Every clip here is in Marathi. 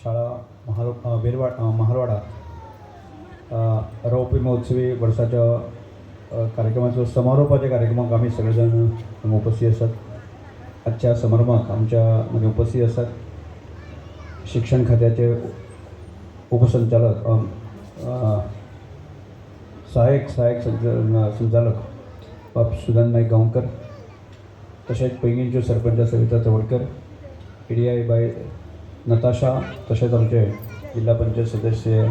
शाळा महालवाडा रौप्य महोत्सवी वर्षाच्या कार्यक्रमाचो समारोपाच्या कार्यक्रमाक आम्ही सगळेजण उपस्थित असतात। आजच्या समारंभाक आमच्या मध्ये उपस्थित असतात शिक्षण खात्याचे उपसंचालक सहाय्यक संचालक बाप सुदान नाईक गांवकर, तसेच पैंगीणच्यो सरपंच सविता चवडकर, PDI बाय नताशा, तसेच आमचे जिल्हा पंचायत सदस्य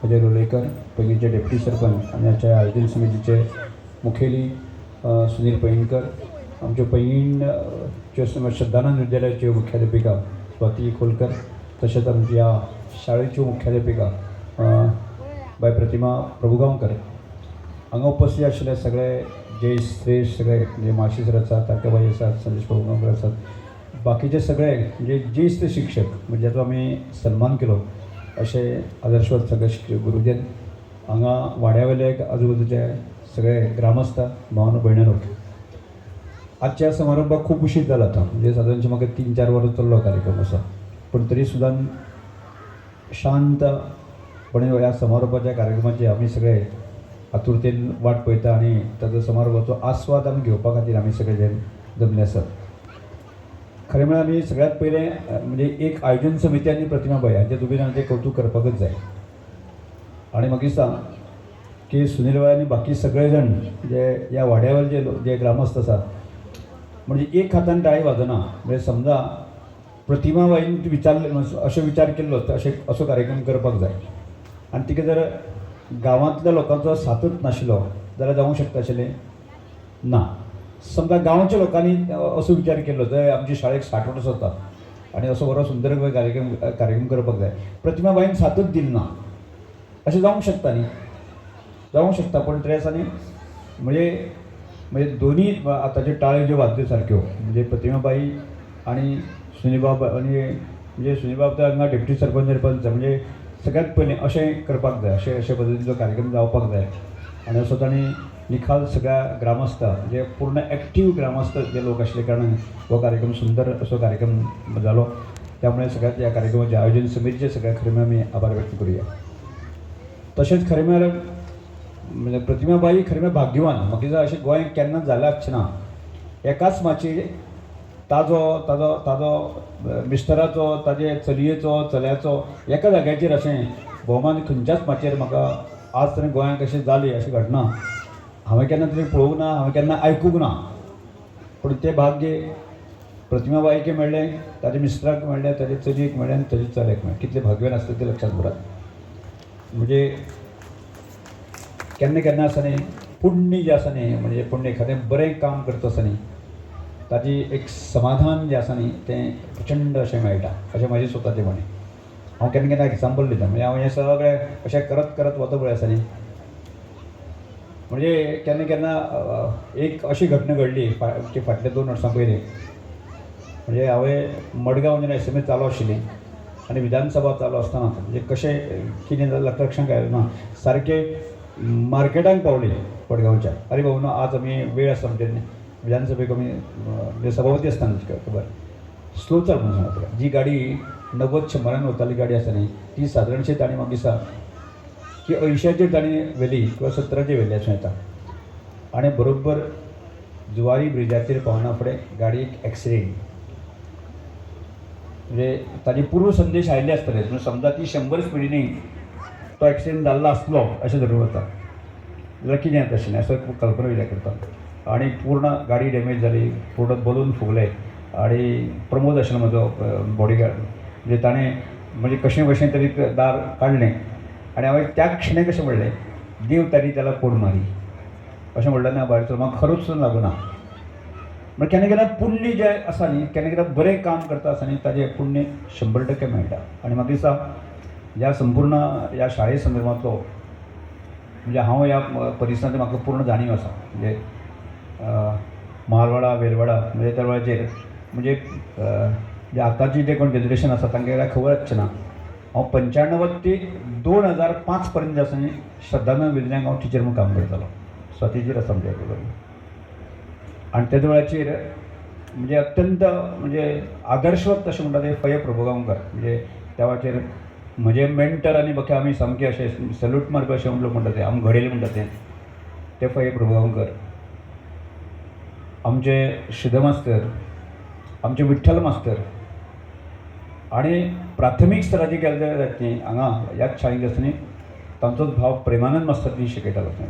अजय लोलेकर, पैंगीणचे डेप्टी सरपंच आणि आजच्या आयोजन समितीचे मुखेली सुनील पैंगीणकर, आमचे पैंगीणचे श्रद्धानंद विद्यालयाचे मुख्याध्यापिका स्वाती खोलकर, तसेच आमच्या शाळेची मुख्याध्यापिका बाय प्रतिमा प्रभुगांवकर, हांगा उपस्थित आशिल्ले सगळे ज्येष्ठ श्रेष्ठ सगळे म्हणजे माशी सर आसात, तारकाबाई आसात, संदेश प्रभुगांवकर आसात, बाकीचे सगळे म्हणजे ज्येष्ठ शिक्षक म्हणजे जाचो आमी सन्मान केलो असे आदर्शवत सगळे शिक्षक गुरुजन, हांगा वाड्यावेले आजूबाजूचे सगळे ग्रामस्थ भावानो भयणानो, आजच्या समारंभाक खूप उशीर जाला आता म्हणजे साधारणशे म्हाका 3-4 वरां चल्लो कार्यक्रम असो, पण तरी सुद्दां शांतपणे ह्या समारोपाच्या कार्यक्रमाचे आमी सगळे आतुरतेन वाट पळयता आणि ताचो समारोपाचो आस्वाद आमी घेवपा खातीर आमी सगळे जण जमले आसात। खरें म्हळ्यार आमी सगळ्यात पयलें म्हणजे एक आयोजन समिती आनी प्रतिमाबाई हाचे दुबेन ते कौतुक करपाकच जाय। आणि म्हाका दिसता की सुनील बाय आनी बाकी सगळे जण जे ह्या वाड्यावयले जे ग्रामस्थ आसात म्हणजे एक हातान टाळी वाजना, म्हणजे समजा प्रतिमाबाईन अशें विचार केल्लो तर असो कार्यक्रम करपाक जाय आनी तिका जर गांवांतल्या लोकांचो साथच नाशिल्लो जाल्यार जावंक शकता आशिल्लें ना। समजा गांवच्या लोकांनी असो विचार केल्लो तर आमची शाळेक 60 वर्सां जातात आनी असो बरो सुंदर कार्यक्रम करपाक जाय, प्रतिमाबाईन साथच दिली ना अशें जावंक शकता न्ही, जावंक शकता, पण त्या दिसांनी म्हणजे दोनी आतांच्यो टाळ्यो ज्यो वाजल्यो सारक्यो म्हणजे प्रतिमाबाई आणि सुनीलबाब आणि म्हणजे सुनीलबाब तर हांगा डेप्टी सरपंच म्हणजे सगळ्यात पयलीं अशें करपाक जाय, अशे पद्दतीचो कार्यक्रम जावपाक जाय आनी असो तांणी निखाल सगळ्या ग्रामस्थ म्हणजे पूर्ण एक्टीव ग्रामस्थ जे लोक आशिल्ले कारणान हो कार्यक्रम सुंदर असो कार्यक्रम जालो। त्यामुळे सगळ्यात ह्या कार्यक्रमाचे आयोजन समितीचे सगळ्या खरें आमी आभार व्यक्त करूया। तशेंच खरें म्हळ्यार म्हणजे प्रतिमाबाई खरें म्हळ्यार भाग्यवान, म्हाका दिसता अशें गोंयांत केन्नाच जालें आसचें ना। एकाच माचयेर ताजो मिस्टराचो, ताजे चलयेचो, चल्याचो एका जाग्याचेर अशें भोवमान खंयच्याच माचयेर म्हाका आज तरी गोंयांत अशें जाली अशी घटना हांवें केन्ना तरी पळोवंक ना, हांवें केन्ना आयकूंक ना, पूण तें भाग्य प्रतिमाबाईक मेळ्ळें, ताज्या मिस्टराक मेळ्ळें, ताजे चलयेक मेळ्ळें आनी ताजे चल्याक मेळ्ळें। कितले भाग्यवान आसता ते लक्षांत दवरात। म्हणजे केन्ना आसा न्ही पुण्य जें आसा न्ही म्हणजे पुण्य एखादें बरें काम करता आसतना ताजी एक समाधान जें आसा न्ही तें प्रचंड अशें मेळटा अशें म्हाजें स्वताचें म्हणे। हांव केन्ना एग्जाम्पल दिता म्हणजे हांव हें सगळें अशें करत वता पळय आसा न्ही म्हणजे केन्ना एक अशी घटना घडली फाटल्या 2 वर्सां पयलीं म्हणजे हांवें मडगांव जेन्ना SMS चालू आशिल्ली आनी विधानसभा चालू आसतना म्हणजे कशें कितें जालें लक्षांत आयलें ना, सारकें मार्केटांत पावली मडगांवच्या, अरे बाबा आज आमी वेळ आसा म्हणजे विधानसभेक आमी सभापती आसता खबर स्लो चल म्हणून सांगता तुका। जी गाडी 90-100 वताली गाडी आसा न्ही ती सादारणशी ताणें म्हाका दिसता की 80चेर ताणें व्हेली किंवा 70चेर व्हेली अशें येता आनी बरोबर जुवारी ब्रिजाचेर पावना फुडें गाडयेक एक्सिडेंट म्हणजे ताजी पूर्व संदेश आयिल्ले आसतले म्हणजे समजा ती 100 स्पिडीनी तो एक्सिडेंट जाल्लो आसलो अशें धरून वता जाल्यार कितें जाता आशिल्लें असो कल्पना विचार करता आनी पूर्ण गाडी डॅमेज जाली, पूर्ण बलून फुगले आनी प्रमोद आशिल्लो म्हजो बॉडीगार्ड म्हणजे ताणें म्हणजे कशें तरी दार काडलें आनी हांवें त्या क्षणी कशें म्हणलें देव ताणी त्याला कोड मारी अशें म्हणलें ना भायर म्हाका खरोच लागूना। म्हणजे केन्ना पुण्य जें आसा न्ही केन्ना बरें काम करता आसतना न्ही ताजें पुण्य 100% मेळटा आनी म्हाका दिसता ह्या संपूर्ण ह्या शाळे संदर्भांतलो म्हणजे हांव ह्या परिसरांत म्हाका पूर्ण जाणीव आसा म्हणजे महालवाडा वेलवाडा म्हणजे त्या वेळाचेर म्हणजे जे आतांची जे कोण जनरेशन आसा तांकां काय खबर आसचें ना। हांव 95 ते 2005 पर्यंत आसा न्ही श्रद्धानंद विद्यालयांत हांव टिचर म्हणून काम करतालो, स्वातीचेर आसा आमच्या बरोबर आनी त्या वेळाचेर म्हणजे अत्यंत म्हणजे आदर्शवत अशें म्हणटा ते फय प्रभुगांवकर म्हणजे त्या वेळाचेर म्हजे मेंटर आनी बाकी आमी सामके अशें सल्यूट मारपी अशें लोक म्हणटा ते आमी घडयले म्हणटा ते फये प्रभुगांवकर, आमचे श्रीध मास्तर, आमचे विठ्ठल मास्तर आनी प्राथमीक स्तराची गेले जायत न्ही हांगा ह्याच शाळेंत आसतना तांचोच भाव प्रेमानंद मास्तर ती शिकयतालो थंय.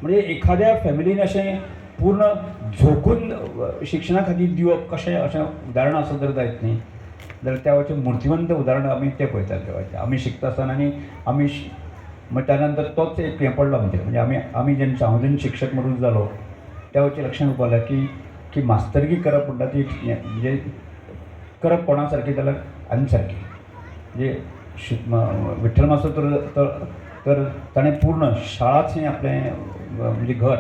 म्हणजे एखाद्या फॅमिलीन अशें पूर्ण झोकून शिक्षणा खातीर दिवप कशें अशें उदाहरण आसत जर जायत न्ही जाल्यार त्या वेळाचें मुर्तिवंत उदाहरण आमी तें पळयताले त्या वेळाचें. आमी शिकता आसतना आनी आमी मागीर त्या नंतर तोच एक हें पडलो आमचेर. म्हणजे आमी जेन्ना हांव शिक्षक म्हणून जालो त्या वेळाचेर लक्षांत येवपाक लागलें की मास्तरकी करप म्हणटा ती म्हणजे करप कोणा सारकी जाल्यार आनी सारकी. म्हणजे विठ्ठल मास्तर तर ताणें पूर्ण शाळाच हें आपलें म्हणजे घर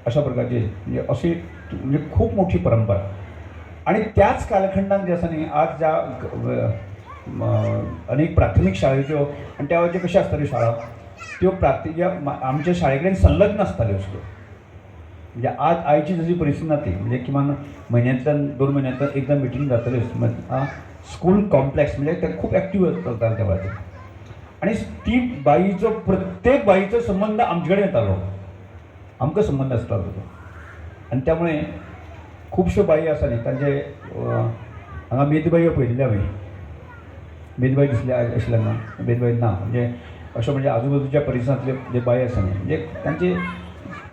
अशा प्रकारची म्हणजे अशी म्हणजे खूब मोठी परंपरा. आणि त्याच कालखंडात जे आसा न्ही आज ज्या अनेक प्राथमीक शाळेच्यो आनी त्या वेळाच्यो कश्यो आसताल्यो शाळा त्यो आमच्या शाळे कडेन संलग्न आसताल्यो अश्यो. म्हणजे आज आयची जशी परिस्थिती ना ती म्हणजे किमान म्हयन्यांतल्यान 2 म्हयन्यांतल्यान एकदां मिटींग जातल्योच. स्कूल कॉम्प्लेक्स म्हणजे ते खूब एक्टिव्ह चलताले त्या वेळाचेर. आणि ती बाईचो प्रत्येक बाईचो संबंद आमचे कडेन येतालो, आमकां संबंद आसतालो तो. आनी त्यामुळे खुबश्यो बाई आसा न्ही तांचे हांगा मेदबायो पळयल्ल्यो हांवें. मेदबाई दिसल्या आशिल्ल्या ना मेदबाई ना म्हणजे अशें म्हणजे आजूबाजूच्या परिसरांतल्यो जे बाई आसा न्ही म्हणजे तांचें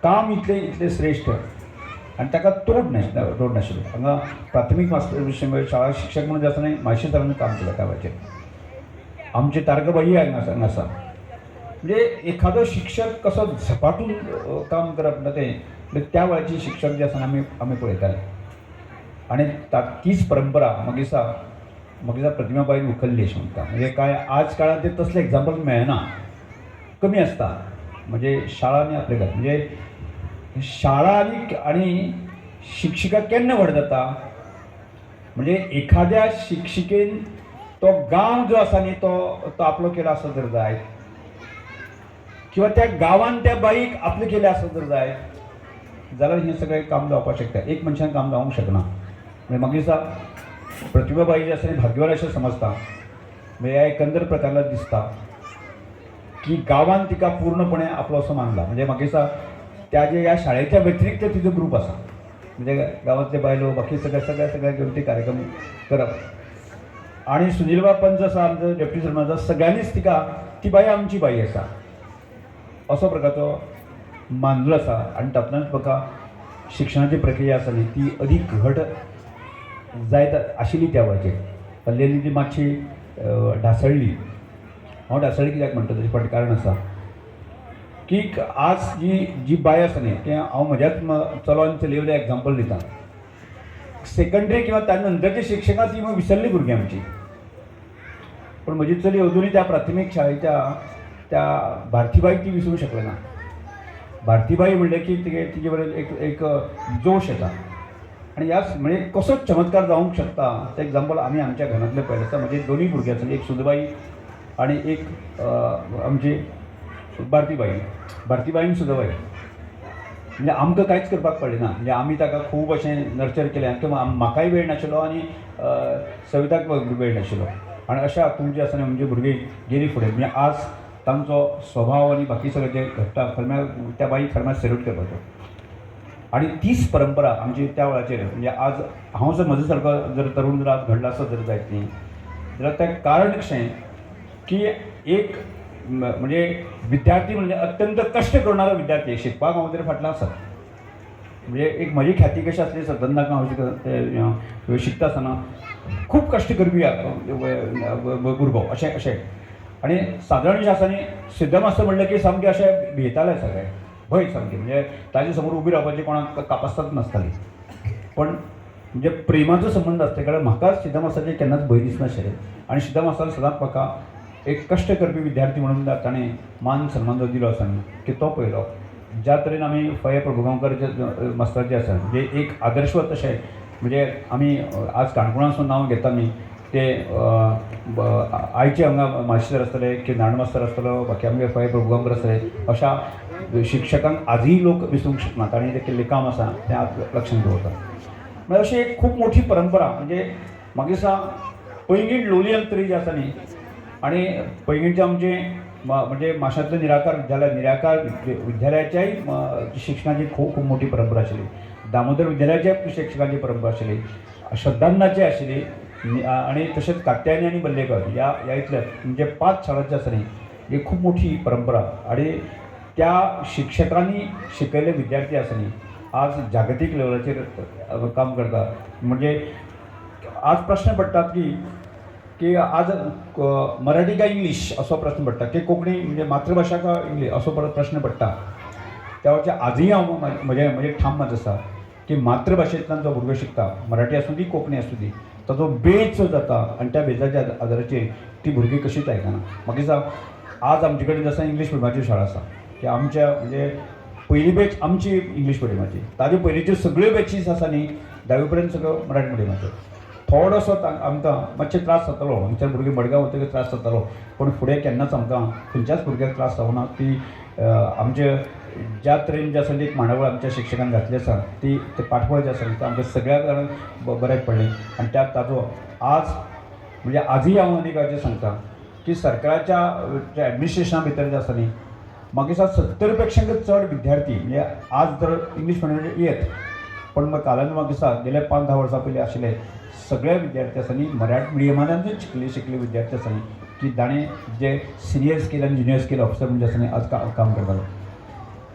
काम इतलें श्रेश्ठ आनी ताका तोड नाशिल्लो. हांगा प्राथमीक मास्तर शाळा शिक्षक म्हणून जे आसा न्ही माशे सरांनी काम केलें त्या वेळाचेर. आमचे तारकाबाई हांगा आसा. म्हणजे एखादो शिक्षक कसो झपाटून काम करप म्हणटा तें त्या वेळाची शिक्षक जे आसा आमी पळयताले. आनी तीच परंपरा म्हाका दिसता प्रतिमाबाईन उखल्ली अशें म्हणटा. म्हणजे काय आज काळांत ते तसले एग्जाम्पल मेळना, कमी आसता. म्हणजे शाळांनी आपले घर म्हणजे शाळा आनी शिक्षिका केन्ना व्हड जाता म्हणजे एखाद्या शिक्षिकेन तो गांव जो आसा न्ही तो आपलो केलो आसत जर जाय किंवा त्या गांवांत त्या बाईक आपलें केलें आसत जर जाय जाल्यार हें सगळें काम जावपाक शकता. एक मनशान काम जावंक शकना. म्हणजे म्हाका दिसता प्रतिभाबाई जी आसा ती भाग्यवान अशें समजता. म्हणजे ह्या एकंदर प्रकारांत दिसता की गांवांत तिका पूर्णपणे आपलो असो मानला. म्हणजे म्हाका दिसता त्या ह्या शाळेच्या व्यतिरिक्त तिजो ग्रूप आसा. म्हणजे गांवांतले बायलो बाकी सगळ्या घेवन ती कार्यक्रम करप. आणि सुनीलबा पंच आसा आमचो डेप्युटी सरपंच सगळ्यांनीच तिका ती बाई आमची बाई आसा असो प्रकारचो मानलो आसा. आनी तातूंतल्यान म्हाका शिक्षणाची प्रक्रिया आसा न्ही ती अदीक घट जायत आशिल्ली त्या वेळाचेर. हल्लेली ती मातशी ढासळ्ळी. हांव ढासळ्ळी कित्याक म्हणटा ताचें फाटीं कारण आसा की आज जी बाय आसा न्ही तें हांव म्हज्याच चलो आनी चलयेचें एग्जाम्पल दिता. सेकंडरी किंवा त्या नंतरची शिक्षकां ती विसरली भुरगीं आमची. पण म्हजी चली अजुनूय त्या प्राथमीक शाळेच्या त्या भारतीबाई ती विसरूं शकले ना. भारतीबाई म्हणले की तिचे बरें एक जोश येता. आनी ह्या म्हणजे कसो चमत्कार जावंक शकता तें एग्जाम्पल आमी आमच्या घरांतले पळयलें आसा. म्हजे दोनूय भुरगे आसा एक सुदबाई आनी एक आमची भारतीबाई आनी सुदबाई. म्हणजे आमकां कांयच करपाक पडलें ना. म्हणजे आमी ताका खूब अशें नर्चर केलें किंवा म्हाकाय वेळ नाशिल्लो आनी सविताक वेळ नाशिल्लो. आनी अशा हातूंत जे आसा न्ही म्हणजे भुरगीं गेलीं फुडें. म्हणजे आज तांचो स्वभाव आनी बाकी सगळें जें घडटा खरें त्या बाईक खरें सॅल्यूट करपाचो. आनी तीच परंपरा आमची त्या वेळाचेर म्हणजे आज हांव जर म्हजो सारको जर तरूण जर आज घडला आसत जर जायत न्ही जाल्यार तें कारण कशें की एक म्हणजे विद्यार्थी म्हणजे अत्यंत कश्ट करणारो विद्यार्थी. शिकपाक हांव तरी फाटल्यान आसा. म्हणजे एक म्हजी ख्याती कशी आसली सदनाक हांव शिकता आसतना खूब कश्ट करपी भुरगो अशें. आनी सादारण जें आसा न्ही सिद्ध मास्तर म्हणलें की सामकें अशें भियेताले सगळे भंय सामकें. म्हणजे ताजे समोर उबी रावपाची कोणाक कापासताच नासताली. पण म्हणजे प्रेमाचो संबंद आसता कारण म्हाका सिद्ध मास्तराचेर केन्नाच भंय दिसनाशिल्लें. आनी सिद्ध मास्तर सदांच म्हाका एक कश्ट करपी विद्यार्थी म्हणून ताणें मान सन्मान जो दिलो आसा न्ही की तो पळयलो. ज्या तरेन आमी फये प्रभुगांवकर जे मास्तर जे आसा म्हणजे एक आदर्शवत अशें म्हणजे आमी आज काणकोणासून नांव घेता न्ही ते आयचे हांगा मास्टर आसतले की नारायण मास्तर आसतलो बाकी आमगे फये प्रभुगांवकर आसतले अशा शिक्षकांक आजूय लोक विसरूंक शकनात. आनी तें केल्लें काम आसा तें आज लक्षांत दवरता. म्हणजे अशी एक खूब मोठी परंपरा. म्हणजे म्हाका दिसता पैंगीण लोलयें तरी जें आसा न्ही आनी पैंगीणचें आमचें म्हणजे माशांतलं निराकार विद्यालयाच्याय शिक्षणाची खूब खूब मोठी परंपरा आशिल्ली. दामोदर विद्यालयाच्या शिक्षकांची परंपरा आशिल्ली. श्रद्धांनाची आशिल्ली आणि तशेंच कात्यायनी आनी बल्लेकर ह्या इतल्या म्हणजे 5 शाळांची आसा न्ही ही खूब मोठी परंपरा. आणि त्या शिक्षकांनी शिकयल्ले विद्यार्थी आसा न्ही आज जागतीक लेवलाचेर काम करता. म्हणजे आज प्रश्न पडटात की आज मराठी काय इंग्लीश असो प्रश्न पडटा की कोंकणी म्हणजे मातृभाषा का इंग्लीश असो परत प्रश्न पडटा. त्या वरचे आजही हांव म्हजें ठाम मत आसा की मातृभाशेंतल्यान जो भुरगो शिकता मराठी आसूं दी कोंकणी आसूं दी ताजो बेज जो जाता आनी त्या बेजाच्या आदाराचेर ती भुरगीं कशींच आयकना. म्हाका दिसता आज आमचे कडेन जसा इंग्लीश मिडियमाची शाळा आसा की आमच्या म्हणजे पयली बॅच आमची इंग्लीश मिडियमाची ताजे पयलींच्यो सगळ्यो बॅचीस आसा न्ही 10वी पर्यंत सगळ्यो मराठी मिडियमाच्यो. थोडोसो आमकां मातशें त्रास जातालो आमच्या भुरगीं मडगांव वतकीर त्रास जातालो पूण फुडें केन्नाच आमकां खंयच्याच भुरग्याक त्रास जावना. ती आमचे ज्या तरेन जें आसा एक मांडावळ आमच्या शिक्षकान घातली आसा ती पाठबळ जें आसा तें आमच्या सगळ्या कारणांक बऱ्याक पडलें. आनी ताजो आज म्हणजे आजही हांव आनी काळजी सांगता की सरकाराच्या एडमिनिस्ट्रेशना भितर जें आसा न्ही म्हाका दिसता 70 पेक्षा चड विद्यार्थी म्हणजे आज जर इंग्लीश मिडियमाचे येत पण मग कालांत म्हाका दिसता गेल्या 5-10 वर्सां पयलीं आशिल्ले सगळे विद्यार्थी आसा न्ही मराठी मिडियमांतूच शिकले विद्यार्थी आसा न्ही की ताणें जे सिनियर स्केल आनी ज्युनियर स्केल ऑफिसर म्हणजे आसा न्ही आज काम करतालो.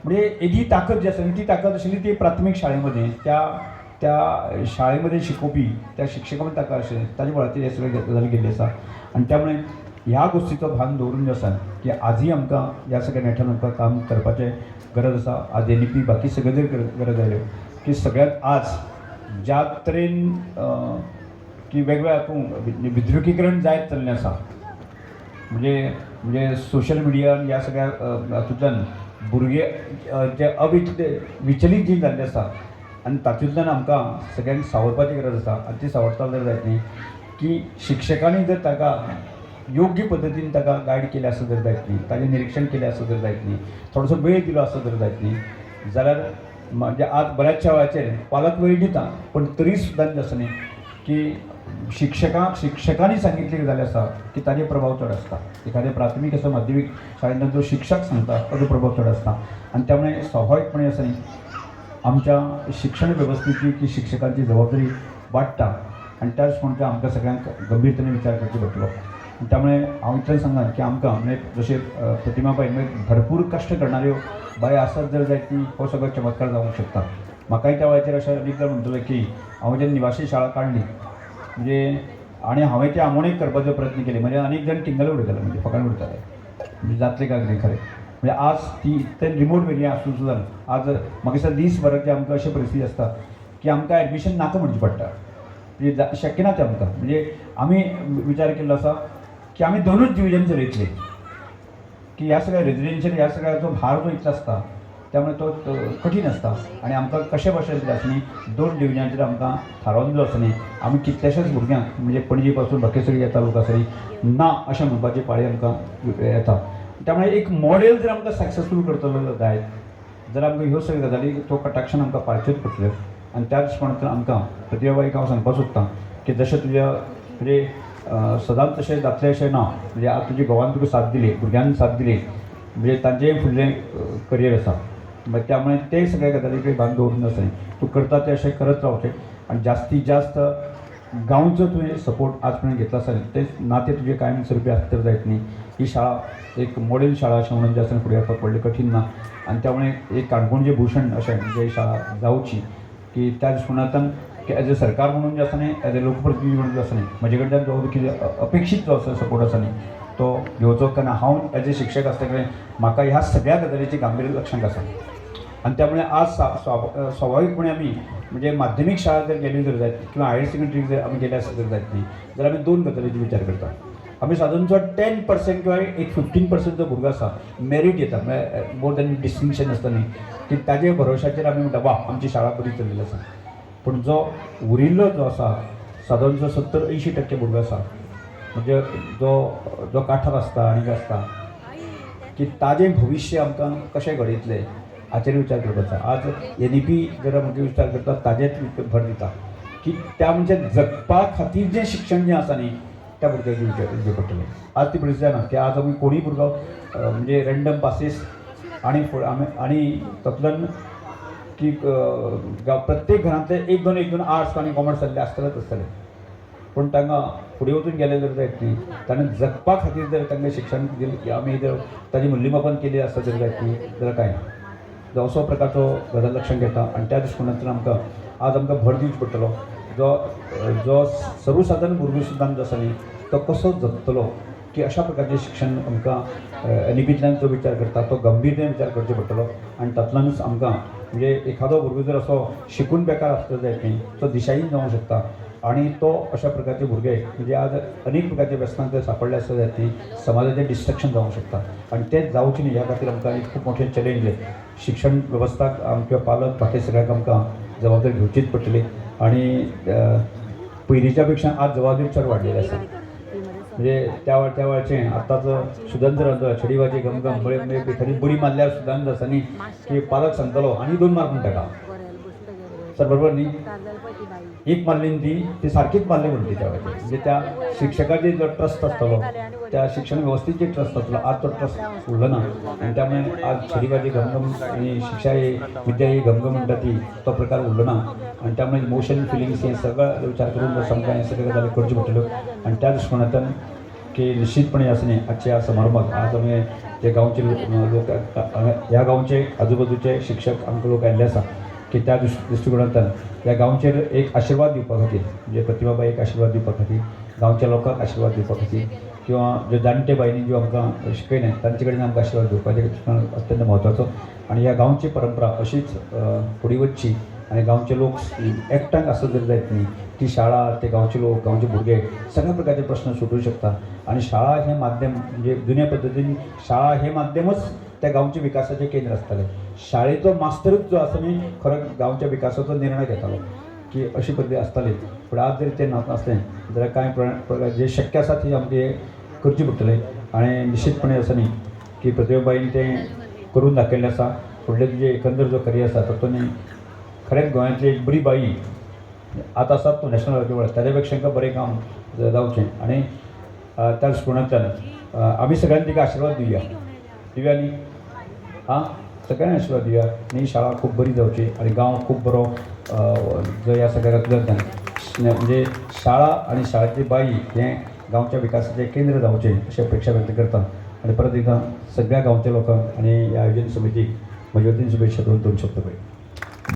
म्हणजे ही ताकद जी आसा न्ही ती ताकद आशिल्ली ती प्राथमीक शाळेमध्ये त्या शाळेमध्ये शिकोवपी त्या शिक्षकांनी ताका आशिल्लें ताजे वेळाचेर हे सगळे गजाली केल्ली आसा. आनी त्यामुळे ह्या गोष्टीचो भान दवरून जें आसा की आजही आमकां ह्या सगळ्या नेटान आमकां काम करपाचें गरज आसा. आज NEP बाकी सगळे जर गरज आयल्यो की सगळ्यात आज ज्या तरेन की वेगवेगळ्या हातूंत विद्रुकीकरण जायत चल्लें आसा म्हणजे सोशल मिडिया ह्या सगळ्या हातूंतल्यान भुरगे जे विचलीत जी जाल्ले आसा आनी तातूंतल्यान आमकां सगळ्यांक सावरपाची गरज आसा. आनी ती सावरता जाल्यार जायत न्ही की शिक्षकांनी जर ताका योग्य पद्दतीन ताका गायड केलें आसत जर जायत न्ही ताजें निरीक्षण केलें आसत जर जायत न्ही थोडोसो वेळ दिलो आसत जर जायत न्ही जाल्यार म्हणजे आज बऱ्याचशा वेळाचेर पालक वेळ दिता पण तरी सुद्दां जें आसा न्ही की शिक्षकांनी सांगितलें गजाली आसा की ताजे प्रभाव चड आसता. एखाद्या प्राथमीक आसा माध्यमीक शाळेंतल्यान जो शिक्षक सांगता ताजो प्रभाव चड आसता. आनी त्यामुळे स्वाभाविकपणे आसा न्ही आमच्या शिक्षण वेवस्थेची की शिक्षकांची जबाबदारी वाडटा आनी त्याच पणच्या आमकां सगळ्यांक गंभीरतेने विचार करचो पडटलो. त्यामुळे हांव इतलें सांगात की आमकां म्हणजे जशें प्रतिमाबाई भरपूर कश्ट करणाऱ्यो बाय आसत जर जायत न्ही हो सगळो चमत्कार जावंक शकता. म्हाकाय त्या वेळाचेर अशें एकदां म्हणटलें की हांवें जेन्ना निवासी शाळा काडली म्हणजे आनी हांवें ती आमोणेक करपाचो प्रयत्न केले म्हणजे अनेक जण टिंगले उडयताले म्हणजे फकाण उडयताले म्हणजे जातलें काय कितें खरें. म्हणजे आज ती तें रिमोट एरिया आसूं सुद्दां आज म्हाका दिसता दीसभराची आमकां अशी परिस्थिती आसता की आमकां एडमिशन नाका म्हणचें पडटा. म्हणजे शक्य ना तें आमकां म्हणजे आमी विचार केल्लो आसा की आमी 2च डिविजन चलयतले की ह्या सगळ्या रेजिडेन्शियल ह्या सगळ्याचो भार जो इतलो आसता त्यामुळे तो कठीण आसता. आनी आमकां कशे भाशेन कितें आसा न्ही 2 डिविजनाचेर आमकां थारावन दिलो आसा न्ही आमी कितल्याशाच भुरग्यांक म्हणजे पणजे पासून बाकीसरी ह्या तालुका आसा न्ही ना अशें म्हणपाची पाळी आमकां येता. त्यामुळे एक मॉडेल जर आमकां सक्सेसफूल करतलो जायत जाल्यार आमकां ह्यो सगळ्यो गजाली तो कटाक्षान आमकां पाळच्योच पडटल्यो. आनी त्याच पणांतल्यान आमकां प्रतिभाबाईक हांव सांगपाक सोदतां की जशें तुज्या म्हणजे सदांच तशें जातलें अशें ना म्हणजे आज तुज्या घोवान तुका साथ दिली भुरग्यांक साथ दिली म्हणजे तांचेंय फुडलें करियर आसा. मागीर त्यामुळे ते सगळ्या गजालींकडे भान दवरून आसा तूं करता तें अशें करत रावचें आनी जास्तीत जास्त गांवचो तुवें सपोर्ट आज पर्यंत घेतला आसा तें ना तें तुजें कायम स्वरुपी आसता जायत न्ही. ही शाळा एक मॉडेल शाळा अशें म्हणून जें आसा फुडें येवपाक व्हडलें कठीण ना. आनी त्यामुळे एक काणकोणचें भूषण अशें म्हणजे शाळा जावची की त्या दृश्टिकोनांतल्यान एज अ सरकार म्हणून जे आसा न्ही एज अ लोकप्रतिनिधी म्हणून जो आसा न्ही म्हजे कडल्यान जो कितें अपेक्षीत जो आसा सपोर्ट आसा न्ही तो घेवचो कारण हांव एज अ शिक्षक आसता कडेन म्हाका ह्या सगळ्या गजालीची गांभीर्य लक्षांत आसा. आनी त्यामुळे आज स्वाभाविकपणे आमी म्हणजे माध्यमीक शाळा जर गेली जर जायत किंवा हायर सेकंडरी जर आमी गेले आसत जर जायत न्ही जाल्यार आमी 2 गजालींचो विचार करता. आमी सादारणचो 10% किंवा एक 15% जो भुरगो आसा मेरीट येता म्हळ्यार मोर दॅन डिस्टिंक्शन आसता न्ही की ताजे भरोशाचेर आमी म्हणटा वा आमची शाळा बरी चल्लेली आसा. पूण जो उरिल्लो जो आसा सादारणचो 70-80% भुरगो आसा म्हणजे जो काठार आसता आनीक आसता की ताजें भविश्य आमकां कशें घडयतलें हाचेर विचार करपाचो. आज NEP जर आमकां विचार करता ताजेच भर दिता की त्या म्हणजे जगपा खातीर जें शिक्षण जें आसा न्ही त्या भुरग्याची विचार पडटलें. आज ती परिस्थिती जायना की आज आमी कोणीय भुरगो म्हणजे रँडम पासीस आणि तातूंतल्यान की प्रत्येक घरांतले एक दोन आर्ट्स आनी कॉमर्स जाल्ले आसतले. पूण तांकां फुडें वचून गेले जर जायत न्ही, ताणें जगपा खातीर जर तांकां शिक्षण दिलें आमी जर ताजें मूल्यमापन केलें आसत जर जायत न्ही जाल्यार कांय ना. जो असो प्रकारचो गजाल लक्षांत घेता आनी त्या दृश्टिकोनांतल्यान आमकां भर दिवचो पडटलो. जो सर्वसाधारण भुरगो सुद्दां जो आसा न्ही तो कसो जगतलो की अशा प्रकारचें शिक्षण आमकां एनईपींतल्यान जो विचार करता तो गंभीरतेन विचार करचो पडटलो. आनी तातूंतल्यानूच आमकां म्हणजे एखादो भुरगो जर असो शिकून बेकार आसता जायत न्ही तो दिशाहीन जावंक शकता. आणि तो अशा प्रकारचे भुरगे म्हणजे आज अनेक प्रकारचे व्यसनांत जर सांपडले आसता जायत न्ही समाजाचें डिस्ट्रक्शन जावंक शकता. आनी तें जावचें न्ही ह्या खातीर आमकां एक खूब मोठें चॅलेंज आहे. शिक्षण वेवस्थाक किंवा पालक बाकी सगळ्यांक आमकां जबाबदारी घेवचीच पडटली. आनी पयलींच्या पेक्षा आज जबाबदारी चड वाडलेली आसा. म्हणजे त्या वेळाचें आतांचो सुदांत्र आसा छडीवाची गमगम म्हणजे एखादी बडी मारल्यार सुदांत्र आसा न्ही की पालक सांगतलो आनी 2 मार म्हूण ताका. सर बरोबर न्ही? एक मारली न्ही ती सारकीच मारली म्हणटी त्या वेळाचेर. म्हणजे त्या शिक्षकाचे जो ट्रस्ट आसतलो त्या शिक्षण वेवस्थेचेर ट्रस्ट आसतलो आज तो ट्रस्ट उरलो ना. आनी त्यामुळे आज छडीवाची गमगम आनी शिक्षा ही विद्या ही गमगम म्हणटा ती तो प्रकार उरलो ना. आनी त्यामुळे इमोशन फिलिंग्स हे सगळं विचार करून आमकां हे सगळे गजाली करच्यो पडटल्यो. आनी त्या दृश्टिकोनांतल्यान की निश्चितपणे असं न्ही आजच्या ह्या समारंभाक आज आमी ते गांवचे लोक ह्या गांवचे आजूबाजूचे शिक्षक आमकां लोक आयिल्ले आसा की त्या दृश्टिकोनांतल्यान ह्या गांवचेर एक आशिर्वाद दिवपा खातीर म्हणजे प्रतिभाबाई एक आशिर्वाद दिवपा खातीर गांवच्या लोकांक आशिर्वाद दिवपा खातीर किंवा ज्यो जाणटे बायनी ज्यो आमकां शिकयले तांचे कडेन आमकां आशिर्वाद दिवपाचे अत्यंत म्हत्वाचो. आनी ह्या गांवची परंपरा अशीच फुडें वचची आनी गांवचे लोक एकठांय आसत जर जायत न्ही ती शाळा ते गांवचे लोक गांवचे भुरगे सगळ्या प्रकारचे प्रश्न सुटूंक शकता. आनी शाळा हें माध्यम म्हणजे जुन्या पद्दतीन शाळा हें माध्यमच त्या गांवच्या विकासाचें केंद्र आसतालें. शाळेचो मास्तरूच जो आसा न्ही खरो गांवच्या विकासाचो निर्णय घेतालो की अशी पद्दत आसताली. पूण आज जर तें नासलें जाल्यार कांय प्रकार जे शक्य आसा ती आमचे करची पडटलें. आनी निश्चितपणे आसा न्ही की प्रतिभाबाईन तें करून दाखयल्लें आसा. फुडलें तुजें एकंदर जो करियर आसा तातूंत खरेंच गोंयांतली एक बरी बाई आतां आसात तूं नॅशनल लेवल ताजे पेक्षा बरें काम जावचें. आनी त्या दृश्टिकोनांतल्यान आमी सगळ्यांनी तिका आशिर्वाद दिवया न्ही सगळ्यांनी आशिर्वाद दिवया न्ही. शाळा खूब बरी जावची आनी गांव खूब बरो जो ह्या सगळ्या म्हणजे शाळा आनी शाळेची बाई हें गांवच्या विकासाचें केंद्र जावचें अशी अपेक्षा व्यक्त करता. आनी परत एकदां सगळ्या गांवच्या लोकांक आनी ह्या आयोजन समितीक म्हजे वतीन शुभेच्छा करून 2 शब्द पळय.